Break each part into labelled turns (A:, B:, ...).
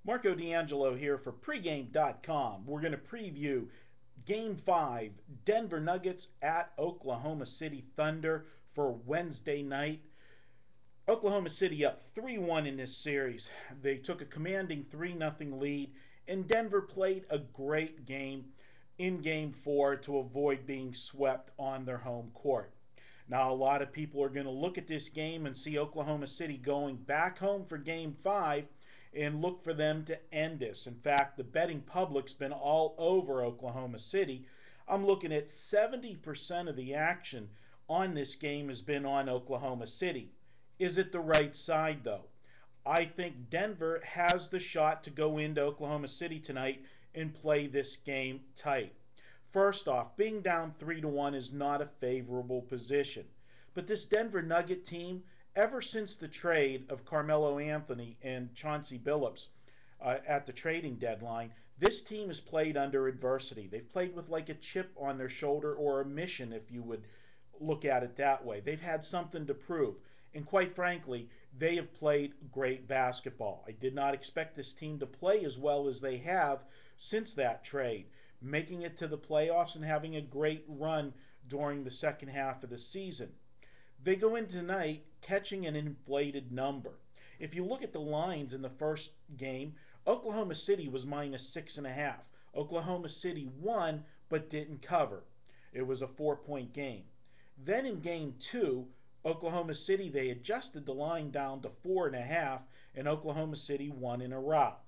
A: Marco D'Angelo here for pregame.com. We're going to preview Game 5, Denver Nuggets at Oklahoma City Thunder for Wednesday night. Oklahoma City up 3-1 in this series. They took a commanding 3-0 lead, and Denver played a great game in Game 4 to avoid being swept on their home court. Now, a lot of people are going to look at this game and see Oklahoma City going back home for Game 5 and look for them to end this. In fact, the betting public's been all over Oklahoma City. I'm looking at 70% of the action on this game has been on Oklahoma City. Is it the right side, though? I think Denver has the shot to go into Oklahoma City tonight and play this game tight. First off, being down 3-1 is not a favorable position. But this Denver Nugget team, ever since the trade of Carmelo Anthony and Chauncey Billups at the trading deadline, this team has played under adversity. They've played with like a chip on their shoulder, or a mission, if you would look at it that way. They've had something to prove. And quite frankly, they have played great basketball. I did not expect this team to play as well as they have since that trade, making it to the playoffs and having a great run during the second half of the season. They go in tonight catching an inflated number. If you look at the lines in the first game, Oklahoma City was -6.5. Oklahoma City won but didn't cover. It was a 4-point game. Then in Game 2, Oklahoma City, they adjusted the line down to 4.5, and Oklahoma City won in a rout.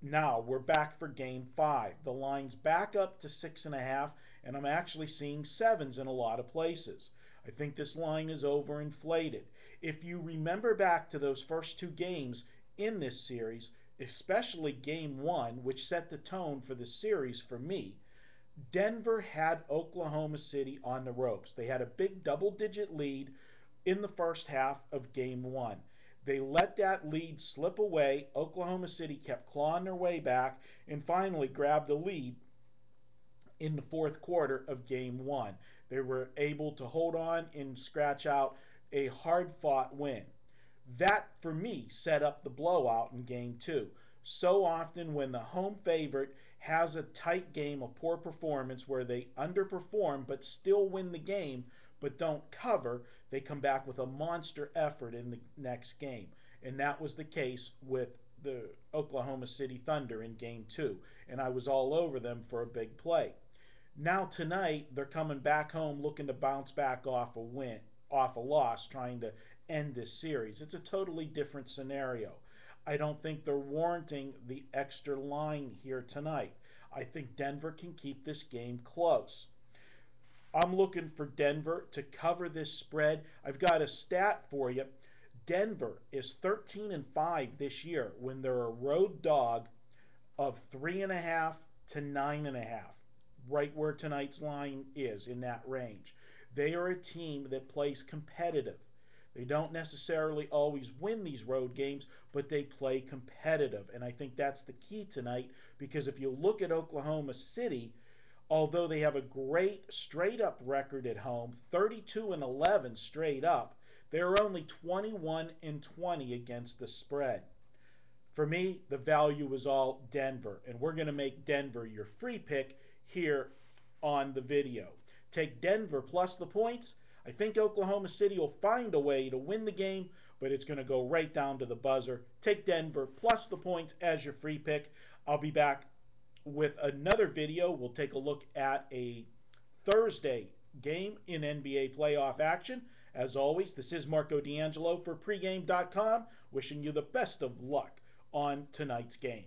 A: Now we're back for Game 5. The line's back up to 6.5, and I'm actually seeing 7s in a lot of places. I think this line is overinflated. If you remember back to those first two games in this series, especially Game 1, which set the tone for the series for me, Denver had Oklahoma City on the ropes. They had a big double-digit lead in the first half of Game 1. They let that lead slip away. Oklahoma City kept clawing their way back and finally grabbed the lead in the fourth quarter of Game 1. They were able to hold on and scratch out a hard-fought win. That, for me, set up the blowout in Game 2. So often when the home favorite has a tight game, a poor performance where they underperform but still win the game but don't cover, they come back with a monster effort in the next game. And that was the case with the Oklahoma City Thunder in Game 2. And I was all over them for a big play. Now tonight, they're coming back home looking to bounce back off a loss, trying to end this series. It's a totally different scenario. I don't think they're warranting the extra line here tonight. I think Denver can keep this game close. I'm looking for Denver to cover this spread. I've got a stat for you. Denver is 13-5 this year when they're a road dog of 3.5 to 9.5. Right where tonight's line is, in that range. They are a team that plays competitive. They don't necessarily always win these road games, but they play competitive. And I think that's the key tonight, because if you look at Oklahoma City, although they have a great straight-up record at home, 32-11 straight up, they're only 21-20 against the spread. For me, the value is all Denver, and we're going to make Denver your free pick here on the video. Take Denver plus the points. I think Oklahoma City will find a way to win the game, but it's going to go right down to the buzzer. Take Denver plus the points as your free pick. I'll be back with another video. We'll take a look at a Thursday game in NBA playoff action. As always, this is Marco D'Angelo for pregame.com, wishing you the best of luck on tonight's game.